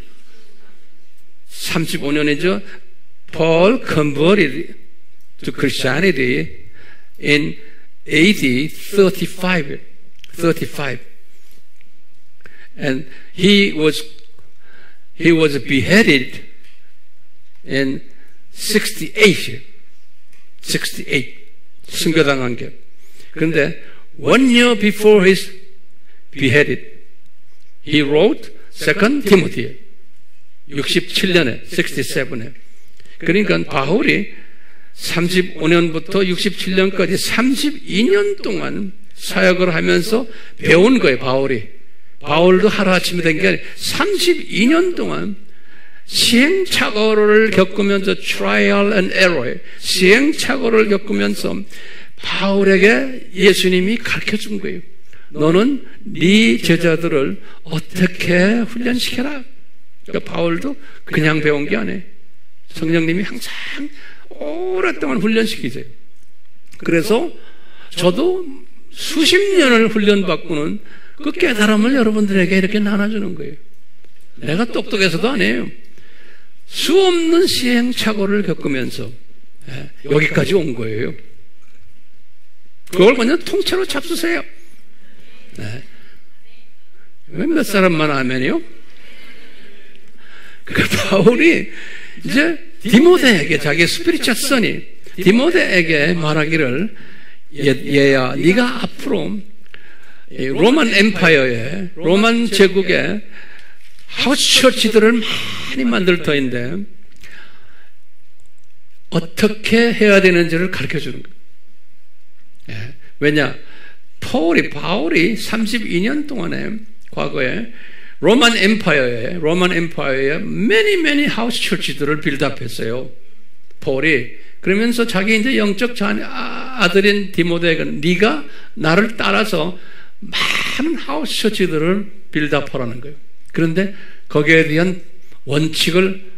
35년이죠. Paul converted to Christianity in AD 35. And he was beheaded in 68. 순교당한 게. 그런데 1 year before his beheaded, he wrote 2 Timothy 67년에 67에. 그러니까 바울이 35년부터 67년까지 32년 동안 사역을 하면서 배운 거예요. 바울도 하루아침에 된 게 아니라 32년 동안 시행착오를 겪으면서 trial and error, 시행착오를 겪으면서 바울에게 예수님이 가르쳐 준 거예요. 너는 네 제자들을 어떻게 훈련시켜라. 그러니까 바울도 그냥 배운 게 아니에요. 성령님이 항상 오랫동안 훈련시키세요. 그래서 저도 수십 년을 훈련받고는 그 깨달음을 여러분들에게 이렇게 나눠주는 거예요. 내가 똑똑해서도 아니에요. 수없는 시행착오를 겪으면서 여기까지 온 거예요. 그걸 그냥 통째로 잡수세요. 왜 몇 사람만 아멘이요? 그러니까 바울이 이제 디모데에게, 자기 스피리처 선이 디모데에게 말하기를, 얘야 네가 앞으로 로만 엠파이어의, 로만 제국의 하우스 처치들을 많이 만들 터인데 어떻게 해야 되는지를 가르쳐 주는 거예요. 왜냐? 바울이 32년 동안에 과거에 로만 엠파이어의 many 하우스 처치들을 빌드업했어요. 바울이. 그러면서 자기 이제 영적 아들인 디모데에게 네가 나를 따라서 많은 하우스 처치들을 빌드업하라는 거예요. 그런데 거기에 대한 원칙을,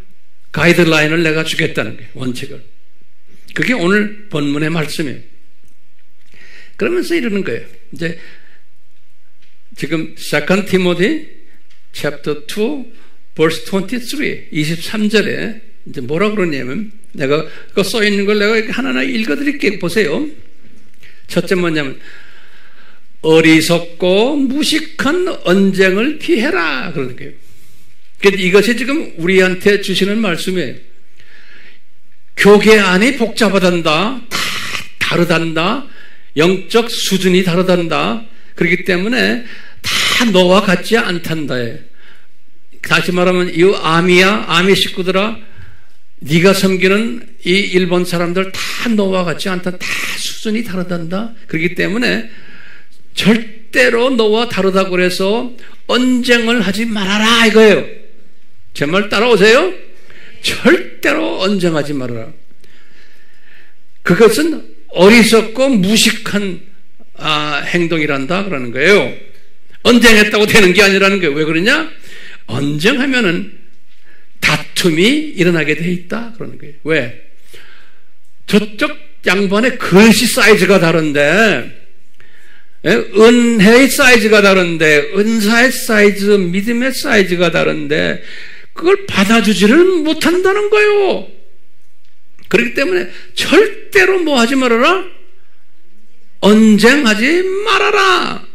가이드라인을 내가 주겠다는 거예요. 원칙을. 그게 오늘 본문의 말씀이에요. 그러면서 이러는 거예요. 이제 지금 2 티모티 chapter 2 verse 23절에 이제 뭐라 그러냐면, 내가 그 써 있는 걸 내가 하나하나 읽어드릴게요. 보세요. 첫째 뭐냐면, 어리석고 무식한 언쟁을 피해라 그러는 거예요. 그러니까 이것이 지금 우리한테 주시는 말씀이에요. 교계 안이 복잡하단다, 다 다르단다, 영적 수준이 다르단다. 그렇기 때문에 다 너와 같지 않단다. 다시 말하면 이 아미 식구들아, 네가 섬기는 이 일본 사람들 다 너와 같지 않다. 다 수준이 다르단다. 그렇기 때문에 절대로 너와 다르다고 그래서 언쟁을 하지 말아라 이거예요. 제 말 따라오세요. 절대로 언쟁하지 말아라. 그것은 어리석고 무식한 행동이란다 그러는 거예요. 언쟁했다고 되는 게 아니라는 거예요. 왜 그러냐? 언쟁하면은 다툼이 일어나게 돼 있다 그러는 거예요. 왜? 저쪽 양반의 글씨 사이즈가 다른데, 은혜의 사이즈가 다른데, 은사의 사이즈, 믿음의 사이즈가 다른데 그걸 받아주지를 못한다는 거예요. 그렇기 때문에 절대로 뭐 하지 말아라? 언쟁하지 말아라.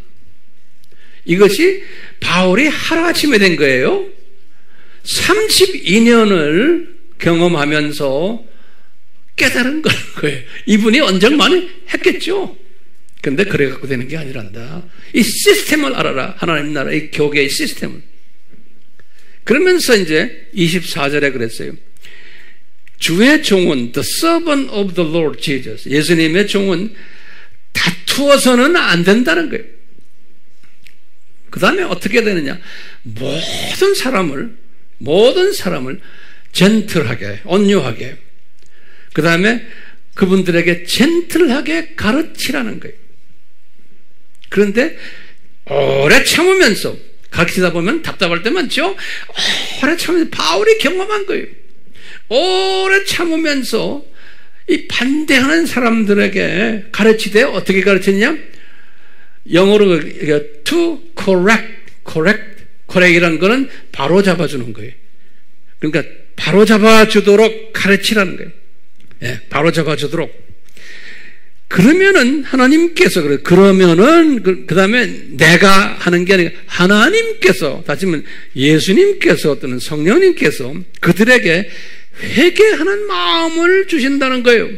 이것이 바울이 하루아침에 된 거예요. 32년을 경험하면서 깨달은 거예요. 이분이 언쟁 많이 했겠죠. 그런데 그래 갖고 되는 게 아니란다. 이 시스템을 알아라. 하나님 나라 이 교계의 시스템을. 그러면서 이제 24절에 그랬어요. 주의 종은 the servant of the Lord Jesus, 예수님의 종은 다투어서는 안 된다는 거예요. 그 다음에 어떻게 되느냐? 모든 사람을 젠틀하게, 온유하게, 그 다음에 그분들에게 젠틀하게 가르치라는 거예요. 그런데 오래 참으면서, 가르치다 보면 답답할 때 많죠? 오래 참으면서, 바울이 경험한 거예요. 오래 참으면서 이 반대하는 사람들에게 가르치되 어떻게 가르쳤냐? 영어로 to correct이라는 거는 바로 잡아주는 거예요. 그러니까 바로 잡아주도록 가르치라는 거예요. 바로 잡아주도록. 그러면은 하나님께서 그러면은 그 다음에 내가 하는 게 아니라 하나님께서, 다시 말하면 예수님께서 또는 성령님께서 그들에게 회개하는 마음을 주신다는 거예요.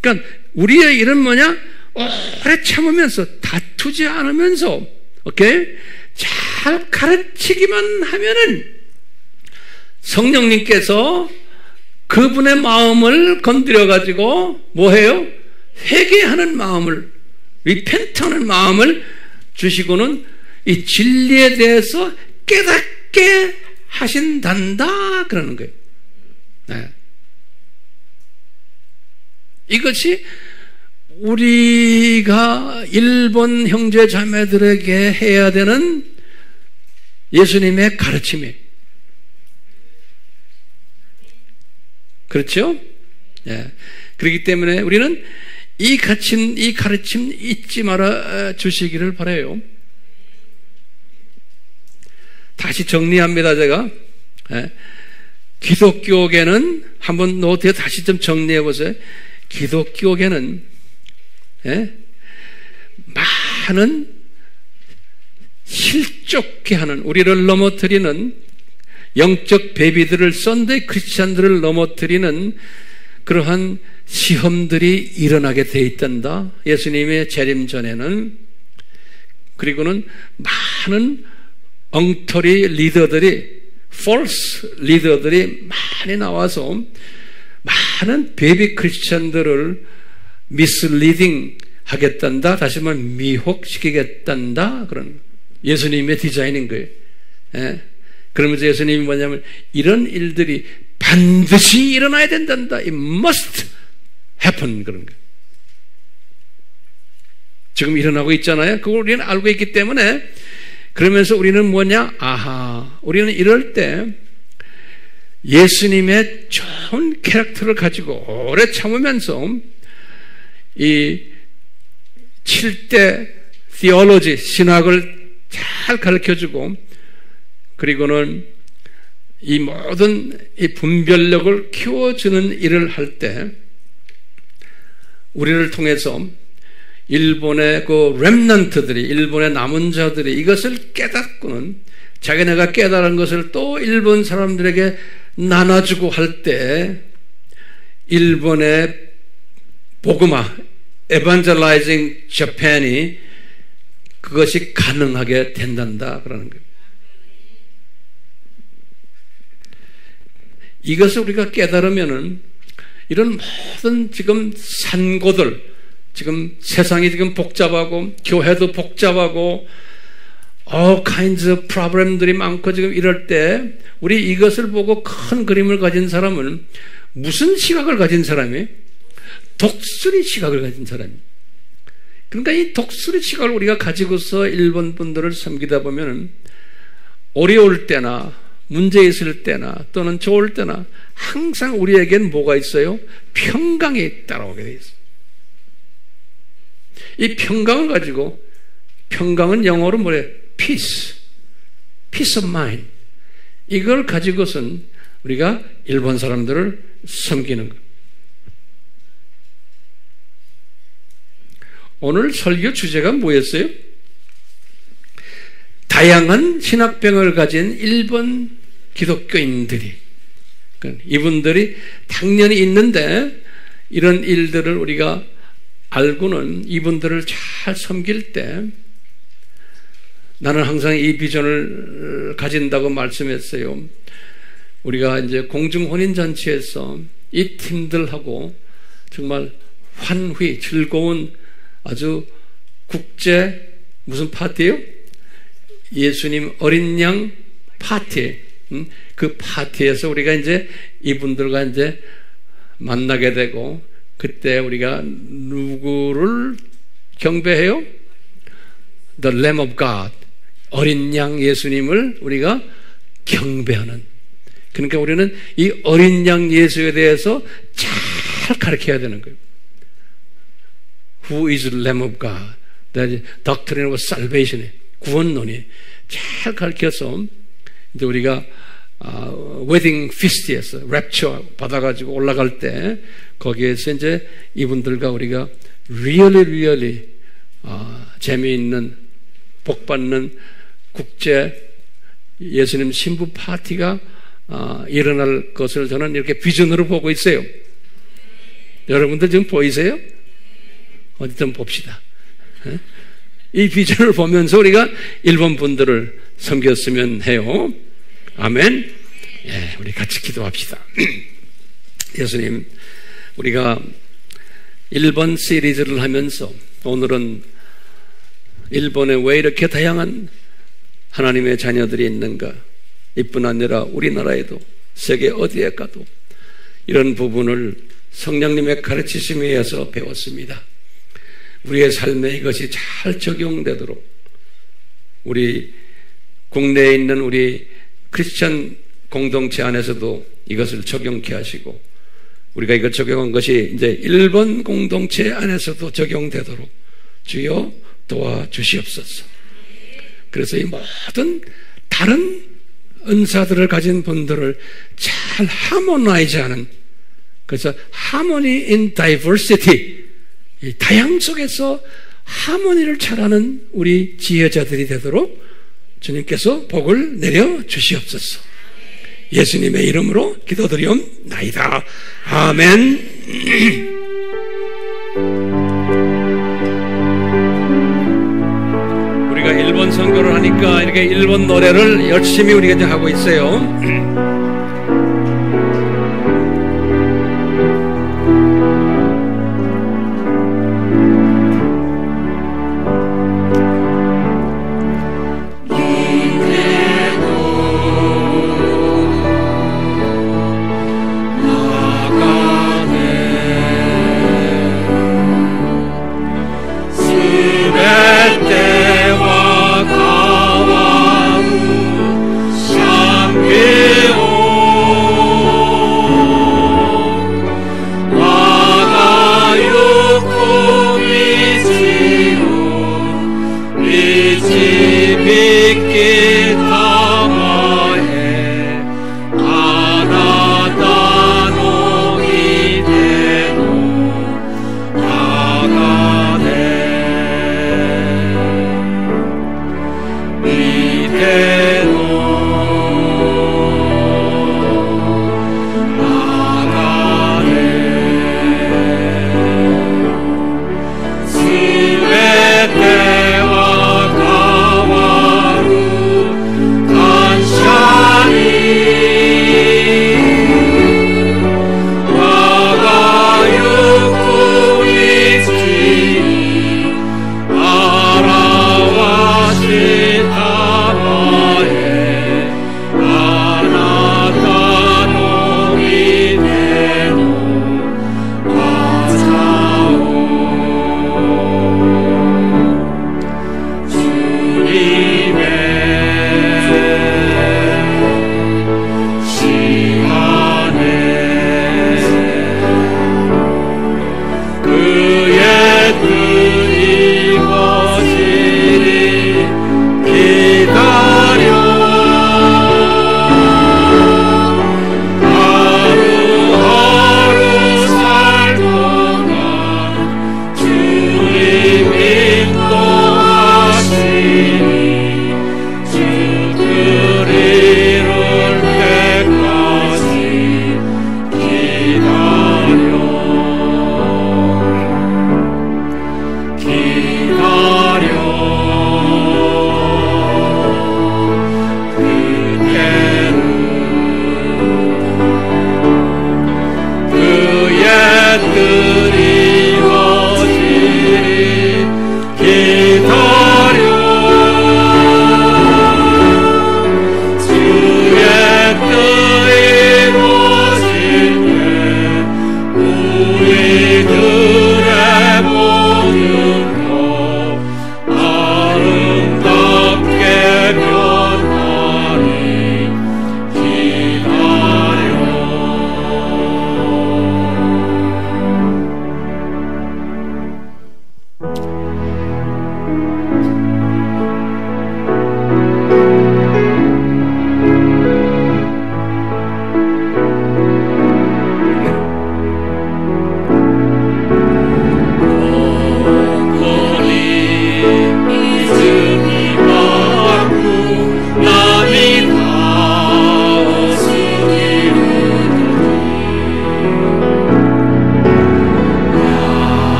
그러니까 우리의 일은 뭐냐? 오래 참으면서, 다투지 않으면서, 오케이? 잘 가르치기만 하면은 성령님께서 그분의 마음을 건드려 가지고 뭐 해요? 회개하는 마음을, 리펜트하는 마음을 주시고는 이 진리에 대해서 깨닫게 하신단다 그러는 거예요. 이것이 우리가 일본 형제 자매들에게 해야 되는 예수님의 가르침이에요. 그렇죠? 예. 그렇기 때문에 우리는 이 가르침 잊지 말아 주시기를 바라요. 다시 정리합니다, 제가. 예. 기독교계는 한번 노트에 다시 좀 정리해 보세요. 기독교계는 예? 많은 실족케 하는, 우리를 넘어뜨리는 영적 베비들을, 썬데이 크리스찬들을 넘어뜨리는 그러한 시험들이 일어나게 돼 있단다. 예수님의 재림 전에는. 그리고는 많은 엉터리 리더들이, false 리더들이 많이 나와서 많은 베이비 크리스찬들을 misleading 하겠단다. 다시 말하면 미혹시키겠단다. 그런 예수님의 디자인인 거예요. 예? 그러면서 예수님이 뭐냐면 이런 일들이 반드시 일어나야 된단다. It must happen. 그런 거예요. 지금 일어나고 있잖아요. 그걸 우리는 알고 있기 때문에, 그러면서 우리는 뭐냐? 아하, 우리는 이럴 때 예수님의 좋은 캐릭터를 가지고 오래 참으면서 이 7대 theology, 신학을 잘 가르쳐주고, 그리고는 이 모든 이 분별력을 키워주는 일을 할 때 우리를 통해서 일본의 그 렘넌트들이, 일본의 남은 자들이 이것을 깨닫고는 자기네가 깨달은 것을 또 일본 사람들에게 나눠주고 할 때 일본의 복음화, evangelizing Japan이 그것이 가능하게 된단다. 그러는 거예요. 이것을 우리가 깨달으면은 이런 모든 지금 산고들, 지금 세상이 지금 복잡하고 교회도 복잡하고 all kinds of problem들이 많고 지금 이럴 때 우리 이것을 보고 큰 그림을 가진 사람은 무슨 시각을 가진 사람이에요? 독수리 시각을 가진 사람이에요. 그러니까 이 독수리 시각을 우리가 가지고서 일본 분들을 섬기다 보면 어려울 때나 문제 있을 때나 또는 좋을 때나 항상 우리에겐 뭐가 있어요? 평강이 따라오게 돼 있어요. 이 평강을 가지고, 평강은 영어로 뭐래요? Peace. Peace of mind. 이걸 가지고선 우리가 일본 사람들을 섬기는 거예요. 오늘 설교 주제가 뭐였어요? 다양한 신학병을 가진 일본 기독교인들이, 이분들이 당연히 있는데 이런 일들을 우리가 알고는 이분들을 잘 섬길 때, 나는 항상 이 비전을 가진다고 말씀했어요. 우리가 이제 공중혼인잔치에서 이 팀들하고 정말 환희, 즐거운 아주 국제 무슨 파티예요? 예수님 어린 양 파티. 그 파티에서 우리가 이제 이분들과 이제 만나게 되고, 그때 우리가 누구를 경배해요? The Lamb of God. 어린 양 예수님을 우리가 경배하는. 그러니까 우리는 이 어린 양 예수에 대해서 잘 가르쳐야 되는 거예요. Who is the Lamb of God? Doctrine of Salvation. 구원론이 잘 가르쳐서 이제 우리가 웨딩 피스트에서 랩처 받아가지고 올라갈 때 거기에서 이제 이분들과 우리가 really 재미있는 복받는 국제 예수님 신부 파티가 일어날 것을 저는 이렇게 비전으로 보고 있어요. 여러분들 지금 보이세요? 어디 좀 봅시다. 이 비전을 보면서 우리가 일본 분들을 섬겼으면 해요. 아멘. 예, 우리 같이 기도합시다. 예수님, 우리가 일본 시리즈를 하면서 오늘은 일본에 왜 이렇게 다양한 하나님의 자녀들이 있는가, 이뿐 아니라 우리나라에도 세계 어디에 가도 이런 부분을 성령님의 가르치심에 의해서 배웠습니다. 우리의 삶에 이것이 잘 적용되도록 우리 국내에 있는 우리 크리스천 공동체 안에서도 이것을 적용케 하시고, 우리가 이걸 적용한 것이 이제 일본 공동체 안에서도 적용되도록 주여 도와주시옵소서. 그래서 이 모든 다른 은사들을 가진 분들을 잘 하모나이즈하는, 그래서 하모니 인 다이버시티, 이 다양 속에서 하모니를 잘하는 우리 지혜자들이 되도록 주님께서 복을 내려 주시옵소서. 예수님의 이름으로 기도드리옵나이다. 아멘. 우리가 일본 선교를 하니까 이렇게 일본 노래를 열심히 우리가 이제 하고 있어요.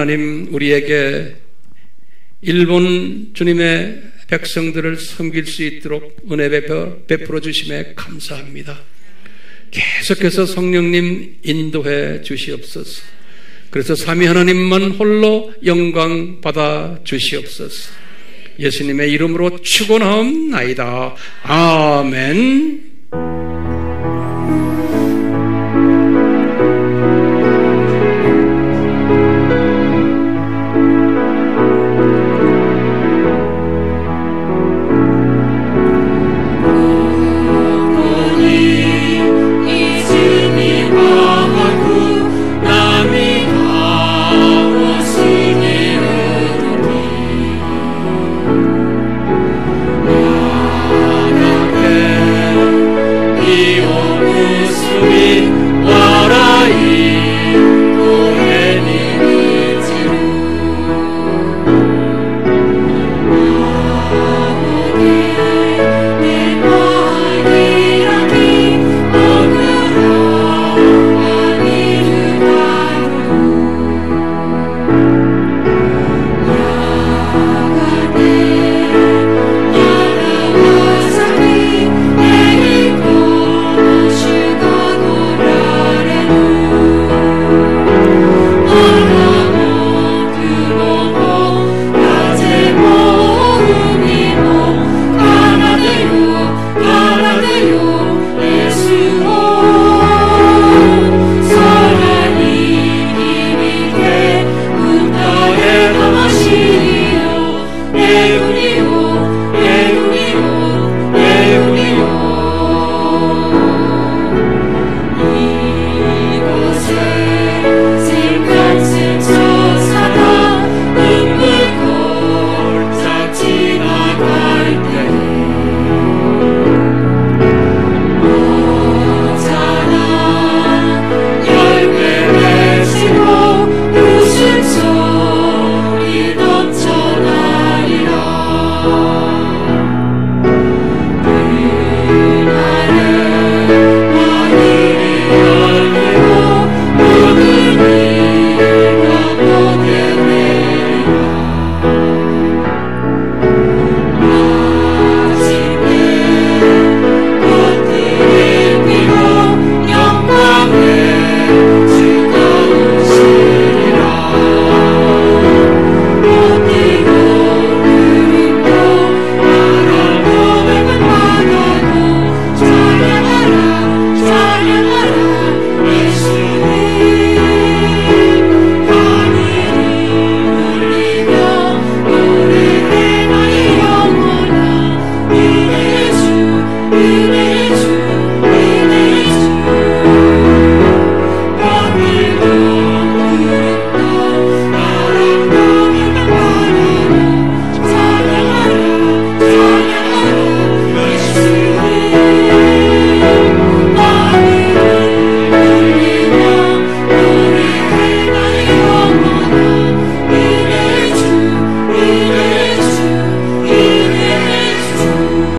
하나님, 우리에게 일본 주님의 백성들을 섬길 수 있도록 은혜 베풀어 주심에 감사합니다. 계속해서 성령님 인도해 주시옵소서. 그래서 삼위 하나님만 홀로 영광 받아 주시옵소서. 예수님의 이름으로 축원하옵나이다. 아멘. 이